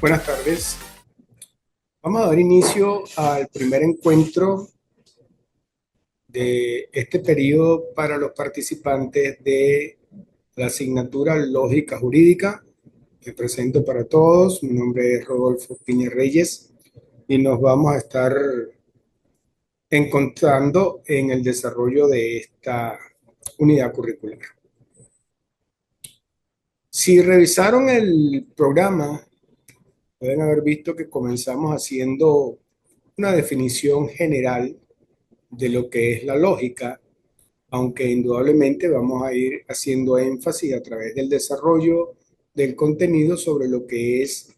Buenas tardes. Vamos a dar inicio al primer encuentro de este periodo para los participantes de la asignatura Lógica Jurídica. Me presento para todos. Mi nombre es Rodolfo Piña Reyes y nos vamos a estar encontrando en el desarrollo de esta unidad curricular. Si revisaron el programa, pueden haber visto que comenzamos haciendo una definición general de lo que es la lógica, aunque indudablemente vamos a ir haciendo énfasis a través del desarrollo del contenido sobre lo que es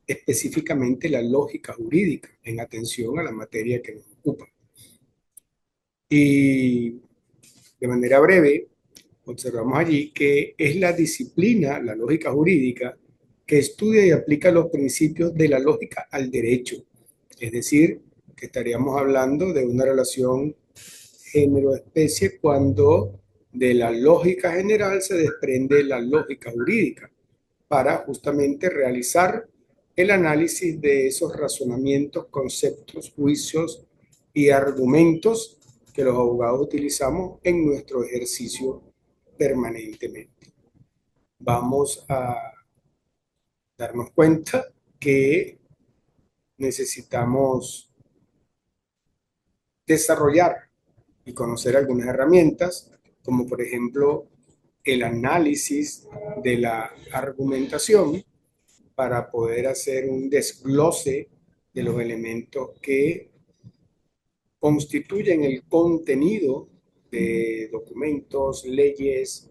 específicamente la lógica jurídica, en atención a la materia que nos ocupa. Y de manera breve, observamos allí que es la disciplina, la lógica jurídica, que estudia y aplica los principios de la lógica al derecho. Es decir, que estaríamos hablando de una relación género-especie cuando de la lógica general se desprende la lógica jurídica para justamente realizar el análisis de esos razonamientos, conceptos, juicios y argumentos que los abogados utilizamos en nuestro ejercicio permanentemente. Vamos a darnos cuenta que necesitamos desarrollar y conocer algunas herramientas, como por ejemplo el análisis de la argumentación para poder hacer un desglose de los elementos que constituyen el contenido de documentos, leyes,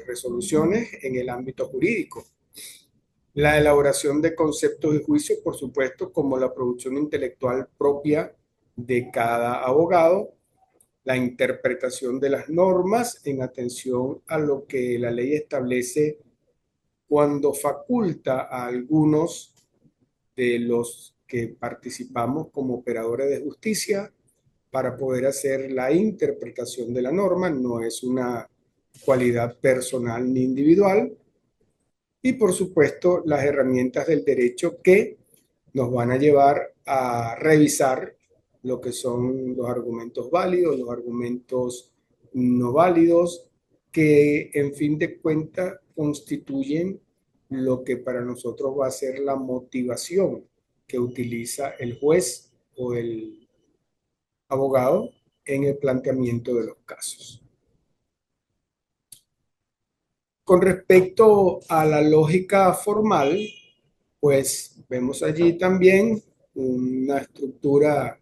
resoluciones en el ámbito jurídico. La elaboración de conceptos y juicios, por supuesto, como la producción intelectual propia de cada abogado, la interpretación de las normas en atención a lo que la ley establece cuando faculta a algunos de los que participamos como operadores de justicia para poder hacer la interpretación de la norma. No es una cualidad personal ni individual. Y por supuesto, las herramientas del derecho que nos van a llevar a revisar lo que son los argumentos válidos, los argumentos no válidos, que en fin de cuentas constituyen lo que para nosotros va a ser la motivación que utiliza el juez o el abogado en el planteamiento de los casos. Con respecto a la lógica formal, pues vemos allí también una estructura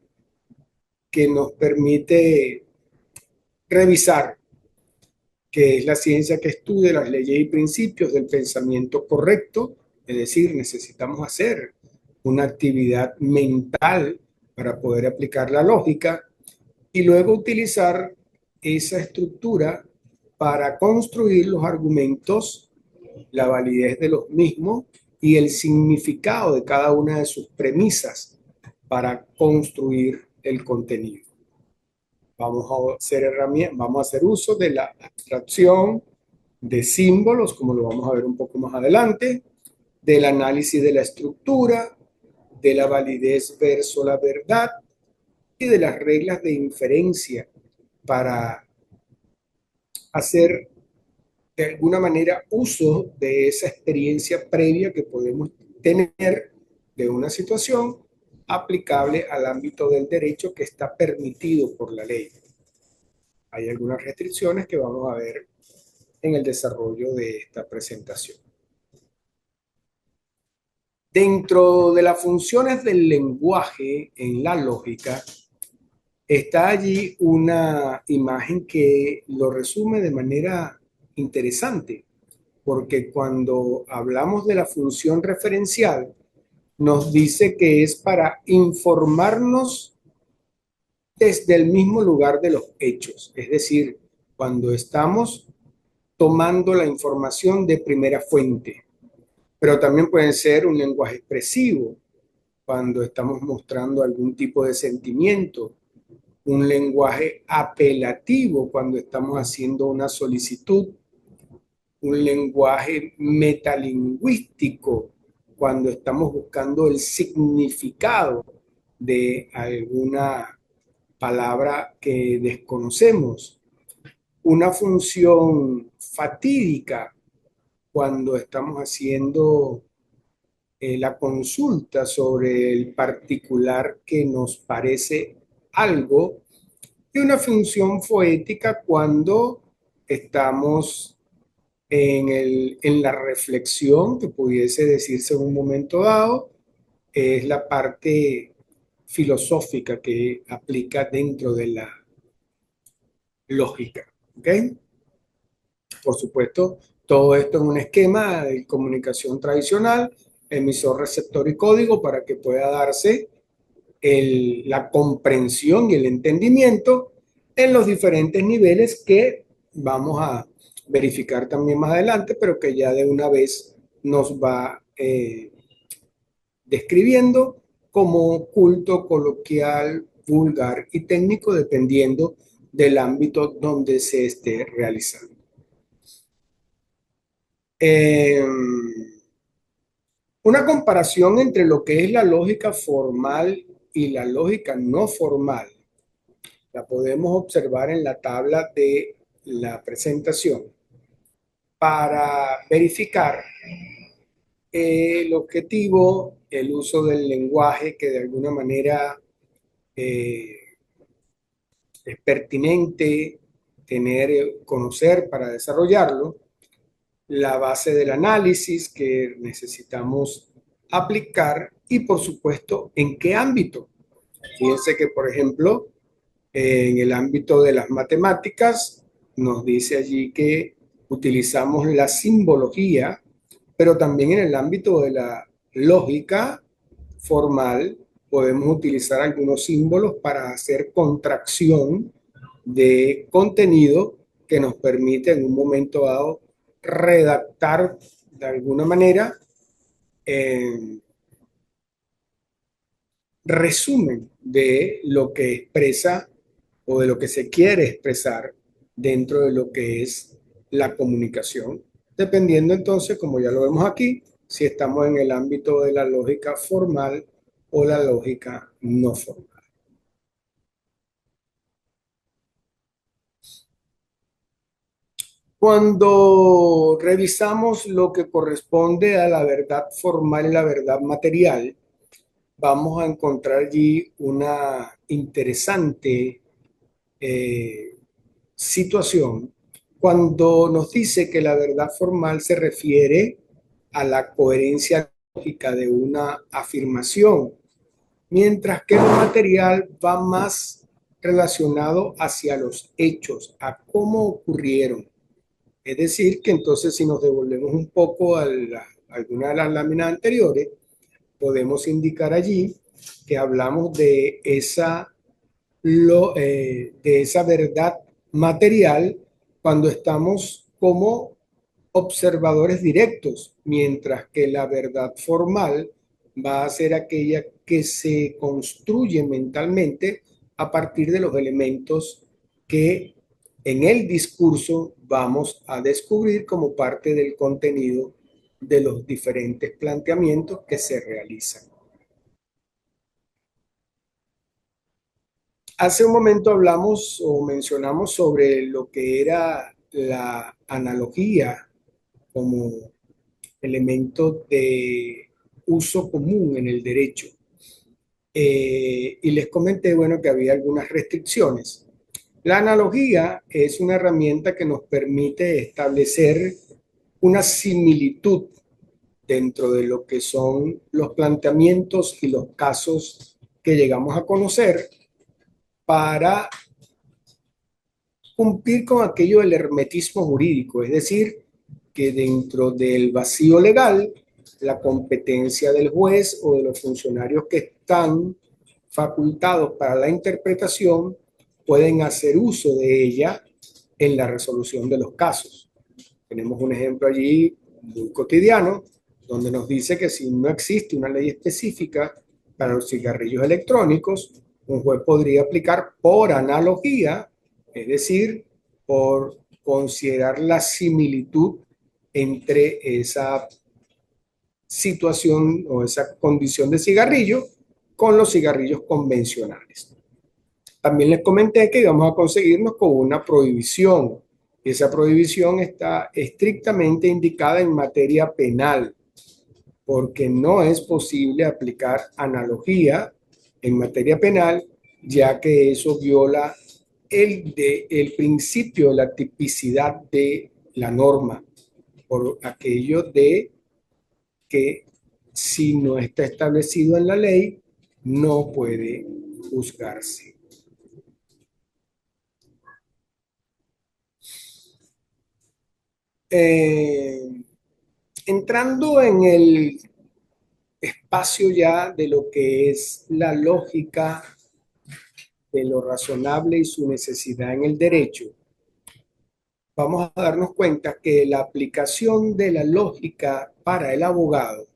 que nos permite revisar que es la ciencia que estudia las leyes y principios del pensamiento correcto, es decir, necesitamos hacer una actividad mental para poder aplicar la lógica y luego utilizar esa estructura para construir los argumentos, la validez de los mismos y el significado de cada una de sus premisas para construir el contenido. Vamos a hacer uso de la abstracción de símbolos, como lo vamos a ver un poco más adelante, del análisis de la estructura, de la validez versus la verdad y de las reglas de inferencia para hacer de alguna manera uso de esa experiencia previa que podemos tener de una situación aplicable al ámbito del derecho que está permitido por la ley. Hay algunas restricciones que vamos a ver en el desarrollo de esta presentación. Dentro de las funciones del lenguaje en la lógica, está allí una imagen que lo resume de manera interesante, porque cuando hablamos de la función referencial, nos dice que es para informarnos desde el mismo lugar de los hechos, es decir, cuando estamos tomando la información de primera fuente, pero también puede ser un lenguaje expresivo, cuando estamos mostrando algún tipo de sentimiento, un lenguaje apelativo cuando estamos haciendo una solicitud, un lenguaje metalingüístico cuando estamos buscando el significado de alguna palabra que desconocemos, una función fatídica cuando estamos haciendo la consulta sobre el particular que nos parece algo, y una función poética cuando estamos en la reflexión, que pudiese decirse en un momento dado, es la parte filosófica que aplica dentro de la lógica. ¿Ok? Por supuesto, todo esto en un esquema de comunicación tradicional, emisor, receptor y código para que pueda darse la comprensión y el entendimiento en los diferentes niveles que vamos a verificar también más adelante, pero que ya de una vez nos va describiendo como culto, coloquial, vulgar y técnico, dependiendo del ámbito donde se esté realizando. Eh, una comparación entre lo que es la lógica formal y la lógica no formal la podemos observar en la tabla de la presentación para verificar el objetivo, el uso del lenguaje que de alguna manera eh, es pertinente tener, conocer para desarrollarlo, la base del análisis que necesitamos aplicar y por supuesto en qué ámbito. Fíjense que por ejemplo en el ámbito de las matemáticas nos dice allí que utilizamos la simbología, pero también en el ámbito de la lógica formal podemos utilizar algunos símbolos para hacer contracción de contenido que nos permite en un momento dado redactar de alguna manera resumen de lo que expresa o de lo que se quiere expresar dentro de lo que es la comunicación, dependiendo entonces, como ya lo vemos aquí, si estamos en el ámbito de la lógica formal o la lógica no formal. Cuando revisamos lo que corresponde a la verdad formal y la verdad material, vamos a encontrar allí una interesante situación cuando nos dice que la verdad formal se refiere a la coherencia lógica de una afirmación, mientras que lo material va más relacionado hacia los hechos, a cómo ocurrieron. Es decir, que entonces si nos devolvemos un poco a alguna de las láminas anteriores, podemos indicar allí que hablamos de esa verdad material cuando estamos como observadores directos, mientras que la verdad formal va a ser aquella que se construye mentalmente a partir de los elementos que en el discurso vamos a descubrir como parte del contenido de los diferentes planteamientos que se realizan. Hace un momento hablamos o mencionamos sobre lo que era la analogía como elemento de uso común en el derecho. Y les comenté, bueno, que había algunas restricciones. La analogía es una herramienta que nos permite establecer una similitud dentro de lo que son los planteamientos y los casos que llegamos a conocer para cumplir con aquello del hermetismo jurídico, es decir, que dentro del vacío legal, la competencia del juez o de los funcionarios que están facultados para la interpretación pueden hacer uso de ella en la resolución de los casos. Tenemos un ejemplo allí muy cotidiano, donde nos dice que si no existe una ley específica para los cigarrillos electrónicos, un juez podría aplicar por analogía, es decir, por considerar la similitud entre esa situación o esa condición de cigarrillo con los cigarrillos convencionales. También les comenté que íbamos a conseguirnos con una prohibición, y esa prohibición está estrictamente indicada en materia penal, porque no es posible aplicar analogía en materia penal, ya que eso viola el principio de la tipicidad de la norma, por aquello de que si no está establecido en la ley, no puede juzgarse. Eh, Entrando en el espacio ya de lo que es la lógica de lo razonable y su necesidad en el derecho, vamos a darnos cuenta que la aplicación de la lógica para el abogado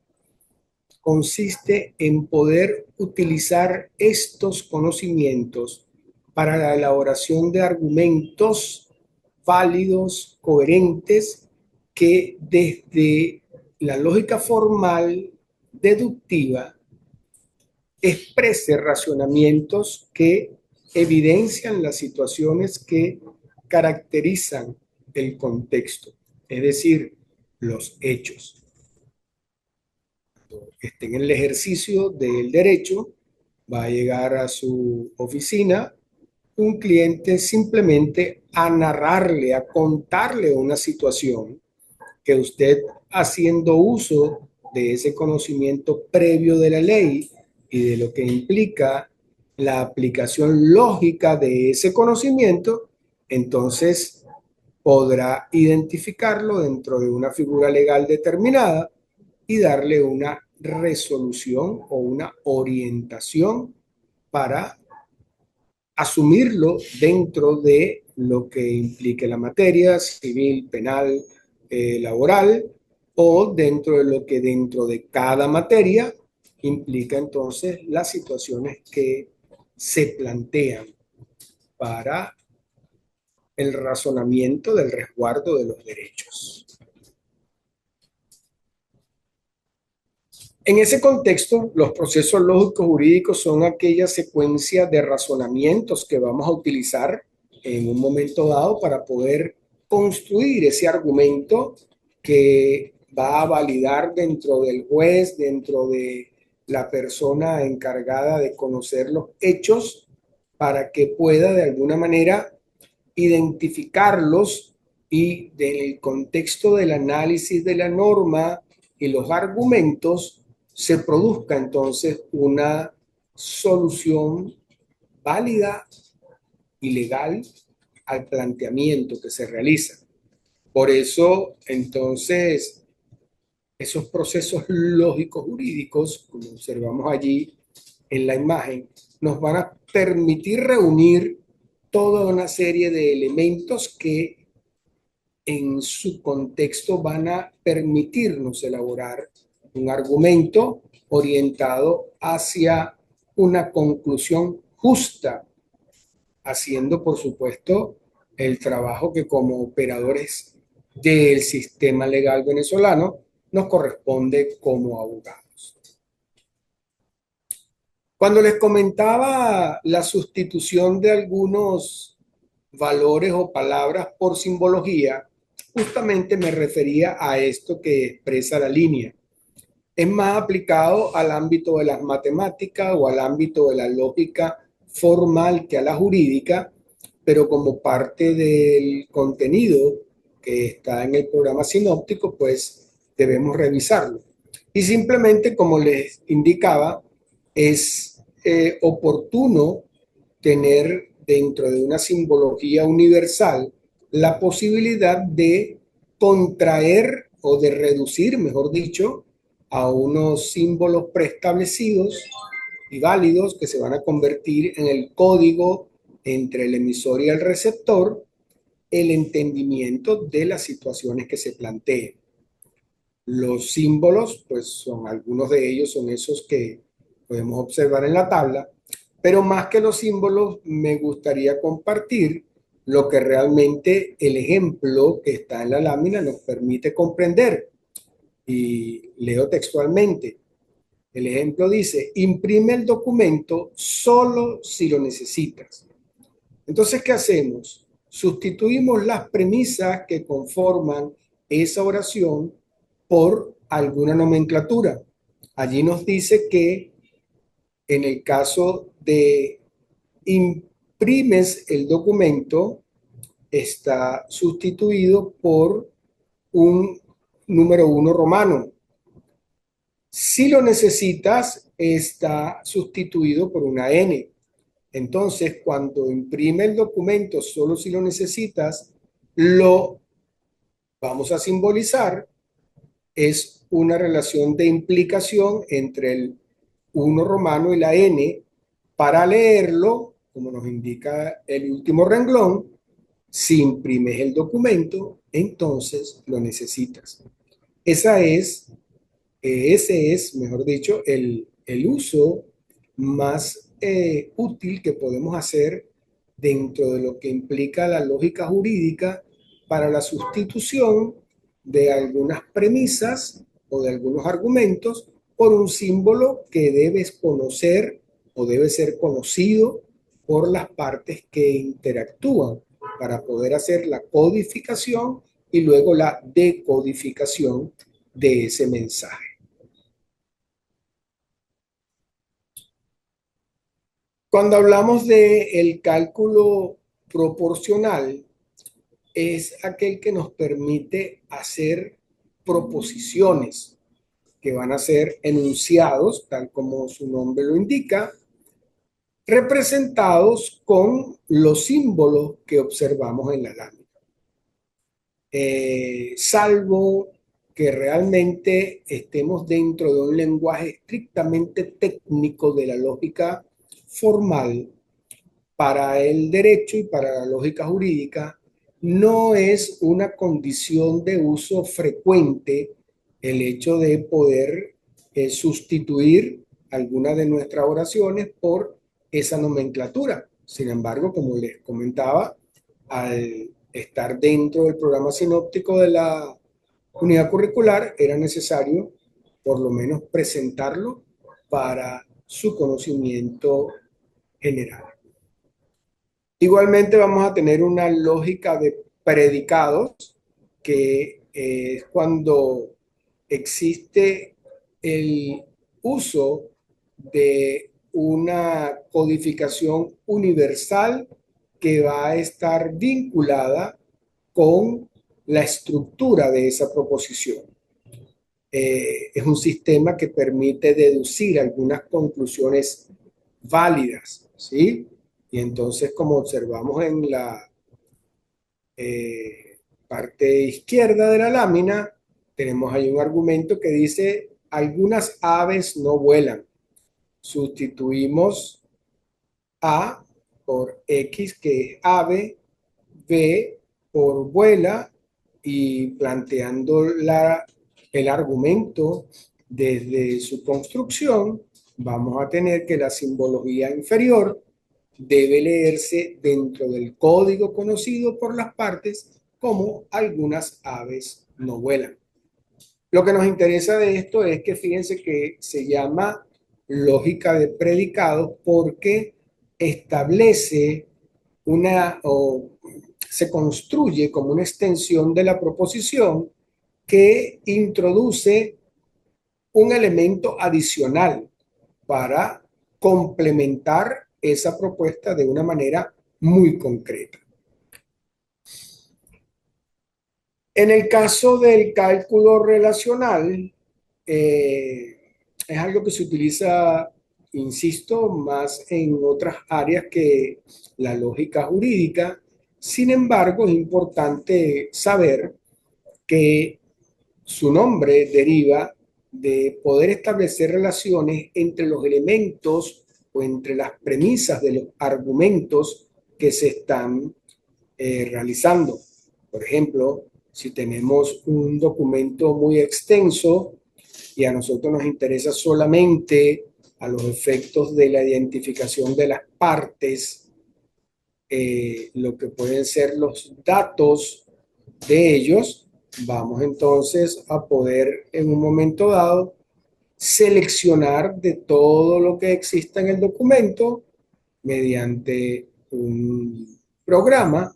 consiste en poder utilizar estos conocimientos para la elaboración de argumentos válidos, coherentes, que desde la lógica formal deductiva exprese racionamientos que evidencian las situaciones que caracterizan el contexto, es decir, los hechos. Esté en el ejercicio del derecho, va a llegar a su oficina un cliente simplemente a narrarle, a contarle una situación que usted, haciendo uso de ese conocimiento previo de la ley y de lo que implica la aplicación lógica de ese conocimiento, entonces podrá identificarlo dentro de una figura legal determinada y darle una resolución o una orientación para asumirlo dentro de lo que implique la materia civil, penal, laboral, o dentro de lo que dentro de cada materia implica entonces las situaciones que se plantean para el razonamiento del resguardo de los derechos. En ese contexto, los procesos lógicos jurídicos son aquella secuencia de razonamientos que vamos a utilizar en un momento dado para poder construir ese argumento que va a validar dentro del juez, dentro de la persona encargada de conocer los hechos, para que pueda de alguna manera identificarlos y del contexto del análisis de la norma y los argumentos se produzca entonces una solución válida y legal al planteamiento que se realiza. Por eso, entonces, esos procesos lógicos jurídicos, como observamos allí en la imagen, nos van a permitir reunir toda una serie de elementos que en su contexto van a permitirnos elaborar un argumento orientado hacia una conclusión justa, haciendo, por supuesto, el trabajo que como operadores del sistema legal venezolano nos corresponde como abogados. Cuando les comentaba la sustitución de algunos valores o palabras por simbología, justamente me refería a esto que expresa la línea. Es más aplicado al ámbito de las matemáticas o al ámbito de la lógica formal que a la jurídica, pero como parte del contenido que está en el programa sinóptico, pues debemos revisarlo. Y simplemente, como les indicaba, es oportuno tener dentro de una simbología universal la posibilidad de contraer o de reducir, mejor dicho, a unos símbolos preestablecidos y válidos que se van a convertir en el código entre el emisor y el receptor, el entendimiento de las situaciones que se planteen. Los símbolos, pues son algunos de ellos, son esos que podemos observar en la tabla, pero más que los símbolos, me gustaría compartir lo que realmente el ejemplo que está en la lámina nos permite comprender. Y leo textualmente. El ejemplo dice, imprime el documento solo si lo necesitas. Entonces, ¿qué hacemos? Sustituimos las premisas que conforman esa oración por alguna nomenclatura. Allí nos dice que en el caso de imprimes el documento, está sustituido por un número uno romano. Si lo necesitas, está sustituido por una N. Entonces, cuando imprime el documento, solo si lo necesitas, lo vamos a simbolizar. Es una relación de implicación entre el uno romano y la N. Para leerlo, como nos indica el último renglón, si imprimes el documento, entonces lo necesitas. Esa es Ese es, mejor dicho, el uso más útil que podemos hacer dentro de lo que implica la lógica jurídica para la sustitución de algunas premisas o de algunos argumentos por un símbolo que debes conocer o debe ser conocido por las partes que interactúan para poder hacer la codificación y luego la decodificación de ese mensaje. Cuando hablamos de el cálculo proporcional, es aquel que nos permite hacer proposiciones que van a ser enunciados, tal como su nombre lo indica, representados con los símbolos que observamos en la lámina. Salvo que realmente estemos dentro de un lenguaje estrictamente técnico de la lógica formal, para el derecho y para la lógica jurídica, no es una condición de uso frecuente el hecho de poder sustituir alguna de nuestras oraciones por esa nomenclatura. Sin embargo, como les comentaba, al estar dentro del programa sinóptico de la unidad curricular, era necesario por lo menos presentarlo para su conocimiento general. Igualmente vamos a tener una lógica de predicados, que es cuando existe el uso de una codificación universal que va a estar vinculada con la estructura de esa proposición. Es un sistema que permite deducir algunas conclusiones válidas, ¿sí? Y entonces, como observamos en la parte izquierda de la lámina, tenemos ahí un argumento que dice, algunas aves no vuelan. Sustituimos A por X, que es ave, B por vuela, y planteando el argumento desde su construcción, vamos a tener que la simbología inferior debe leerse dentro del código conocido por las partes como algunas aves no vuelan. Lo que nos interesa de esto es que fíjense que se llama lógica de predicados porque establece o se construye como una extensión de la proposición que introduce un elemento adicional para complementar esa propuesta de una manera muy concreta. En el caso del cálculo relacional, es algo que se utiliza, insisto, más en otras áreas que la lógica jurídica. Sin embargo, es importante saber que su nombre deriva de poder establecer relaciones entre los elementos o entre las premisas de los argumentos que se están realizando. Por ejemplo, si tenemos un documento muy extenso y a nosotros nos interesa solamente a los efectos de la identificación de las partes, lo que pueden ser los datos de ellos, Vamos entonces a poder en un momento dado seleccionar de todo lo que exista en el documento mediante un programa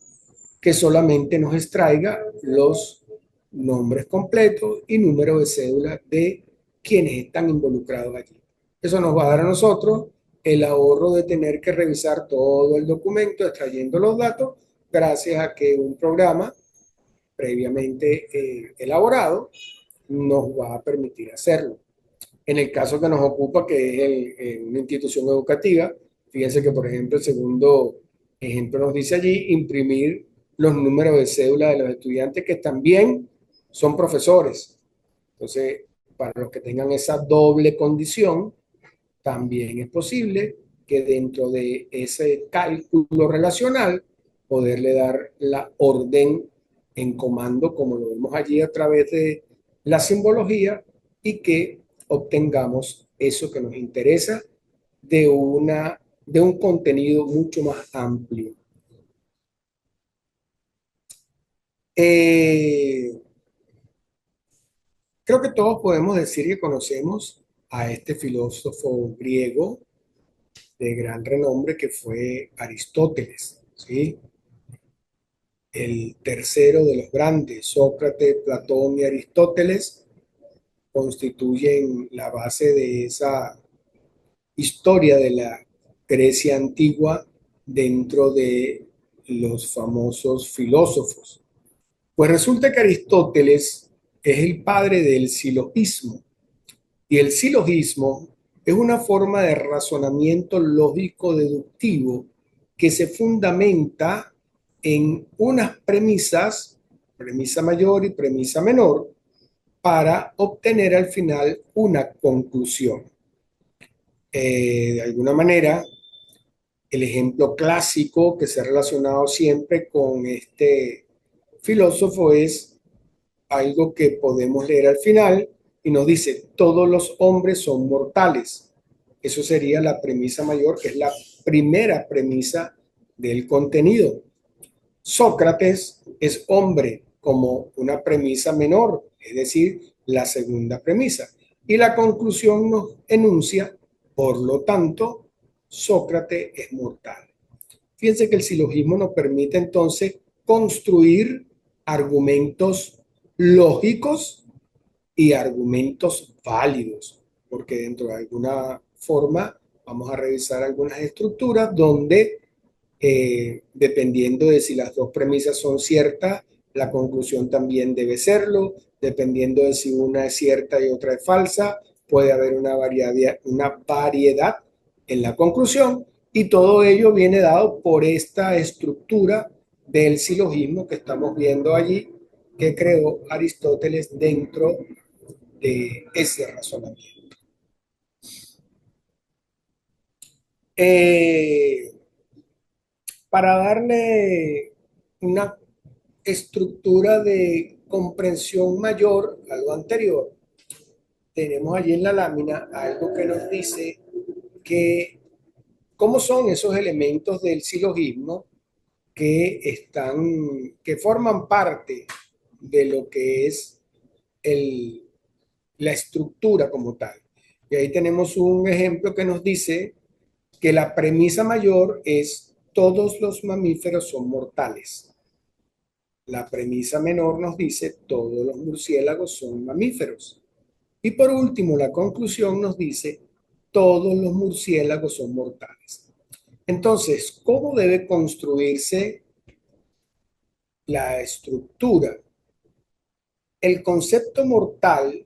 que solamente nos extraiga los nombres completos y número de cédula de quienes están involucrados allí. Eso nos va a dar a nosotros el ahorro de tener que revisar todo el documento extrayendo los datos gracias a que un programa previamente elaborado nos va a permitir hacerlo. En el caso que nos ocupa, que es una institución educativa, fíjense que, por ejemplo, el segundo ejemplo nos dice allí imprimir los números de cédula de los estudiantes que también son profesores. Entonces, para los que tengan esa doble condición, también es posible que dentro de ese cálculo relacional poderle dar la orden en comando, como lo vemos allí a través de la simbología, y que obtengamos eso que nos interesa de un contenido mucho más amplio. Eh, Creo que todos podemos decir que conocemos a este filósofo griego de gran renombre que fue Aristóteles, ¿sí? El tercero de los grandes, Sócrates, Platón y Aristóteles, constituyen la base de esa historia de la Grecia antigua dentro de los famosos filósofos. Pues resulta que Aristóteles es el padre del silogismo, y el silogismo es una forma de razonamiento lógico deductivo que se fundamenta en unas premisas, premisa mayor y premisa menor, para obtener al final una conclusión. De alguna manera, el ejemplo clásico que se ha relacionado siempre con este filósofo es algo que podemos leer al final y nos dice, todos los hombres son mortales. Eso sería la premisa mayor, que es la primera premisa del contenido. Sócrates es hombre como una premisa menor, es decir, la segunda premisa. Y la conclusión nos enuncia, por lo tanto, Sócrates es mortal. Fíjense que el silogismo nos permite entonces construir argumentos lógicos y argumentos válidos, porque dentro de alguna forma vamos a revisar algunas estructuras donde, dependiendo de si las dos premisas son ciertas, la conclusión también debe serlo, dependiendo de si una es cierta y otra es falsa, puede haber una variedad en la conclusión, y todo ello viene dado por esta estructura del silogismo que estamos viendo allí, que creó Aristóteles dentro de ese razonamiento. Eh, para darle una estructura de comprensión mayor a lo anterior, tenemos allí en la lámina algo que nos dice que cómo son esos elementos del silogismo que forman parte de lo que es la estructura como tal. Y ahí tenemos un ejemplo que nos dice que la premisa mayor es todos los mamíferos son mortales. La premisa menor nos dice todos los murciélagos son mamíferos. Y por último, la conclusión nos dice todos los murciélagos son mortales. Entonces, ¿cómo debe construirse la estructura? El concepto mortal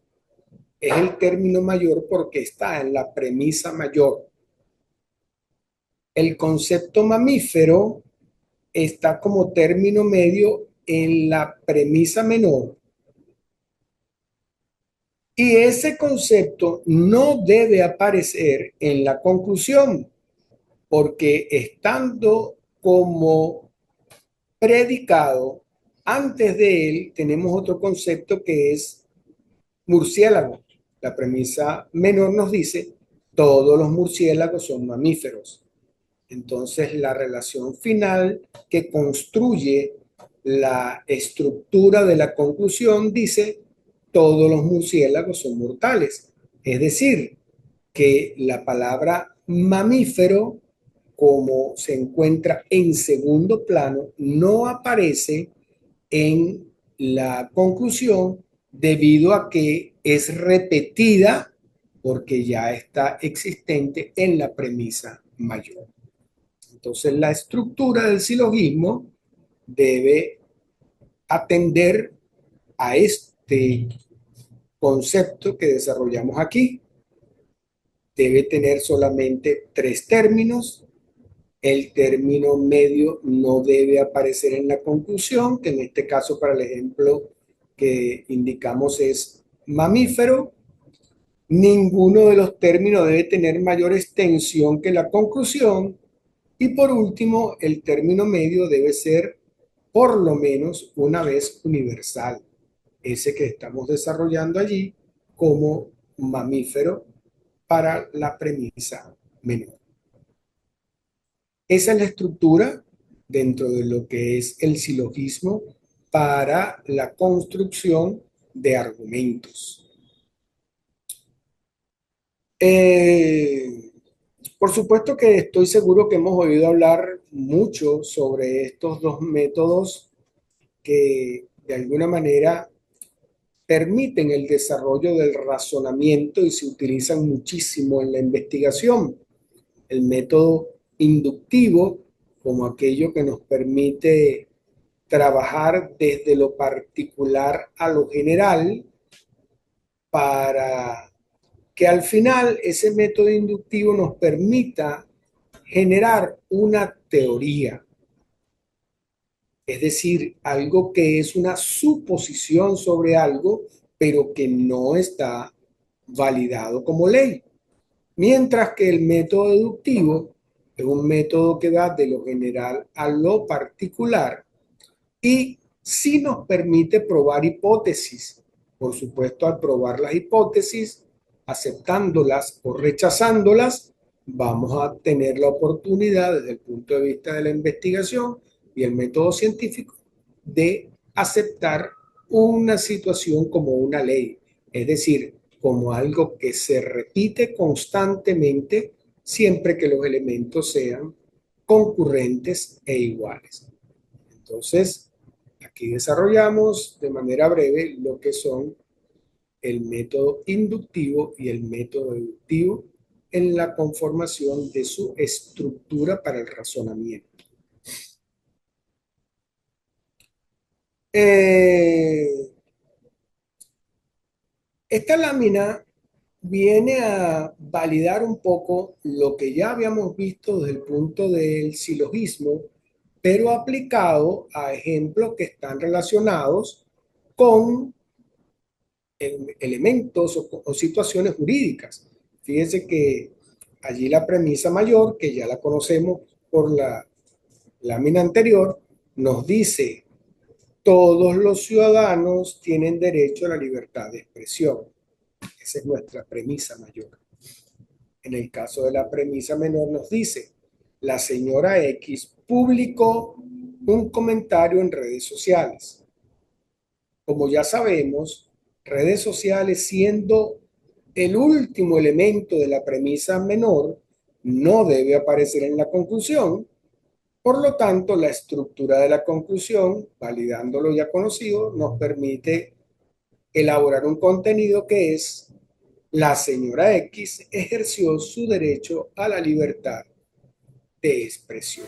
es el término mayor porque está en la premisa mayor. El concepto mamífero está como término medio en la premisa menor, y ese concepto no debe aparecer en la conclusión, porque estando como predicado, antes de él tenemos otro concepto que es murciélago. La premisa menor nos dice todos los murciélagos son mamíferos. Entonces, la relación final que construye la estructura de la conclusión dice, todos los murciélagos son mortales. Es decir, que la palabra mamífero, como se encuentra en segundo plano, no aparece en la conclusión debido a que es repetida porque ya está existente en la premisa mayor. Entonces, la estructura del silogismo debe atender a este concepto que desarrollamos aquí. Debe tener solamente tres términos. El término medio no debe aparecer en la conclusión, que en este caso para el ejemplo que indicamos es mamífero. Ninguno de los términos debe tener mayor extensión que la conclusión. Y por último, el término medio debe ser por lo menos una vez universal, ese que estamos desarrollando allí como mamífero para la premisa menor. Esa es la estructura dentro de lo que es el silogismo para la construcción de argumentos. Por supuesto que estoy seguro que hemos oído hablar mucho sobre estos dos métodos que de alguna manera permiten el desarrollo del razonamiento y se utilizan muchísimo en la investigación. El método inductivo, como aquello que nos permite trabajar desde lo particular a lo general para que al final ese método inductivo nos permita generar una teoría, es decir, algo que es una suposición sobre algo, pero que no está validado como ley. Mientras que el método deductivo es un método que va de lo general a lo particular y sí nos permite probar hipótesis. Por supuesto, al probar las hipótesis, aceptándolas o rechazándolas, vamos a tener la oportunidad desde el punto de vista de la investigación y el método científico de aceptar una situación como una ley, es decir, como algo que se repite constantemente siempre que los elementos sean concurrentes e iguales. Entonces, aquí desarrollamos de manera breve lo que son el método inductivo y el método deductivo en la conformación de su estructura para el razonamiento. Esta lámina viene a validar un poco lo que ya habíamos visto desde el punto del silogismo, pero aplicado a ejemplos que están relacionados con elementos o situaciones jurídicas. Fíjense que allí la premisa mayor, que ya la conocemos por la lámina anterior, nos dice, todos los ciudadanos tienen derecho a la libertad de expresión. Esa es nuestra premisa mayor. En el caso de la premisa menor nos dice, la señora X publicó un comentario en redes sociales. Como ya sabemos, redes sociales siendo el último elemento de la premisa menor, no debe aparecer en la conclusión. Por lo tanto, la estructura de la conclusión, validando lo ya conocido, nos permite elaborar un contenido que es la señora X ejerció su derecho a la libertad de expresión.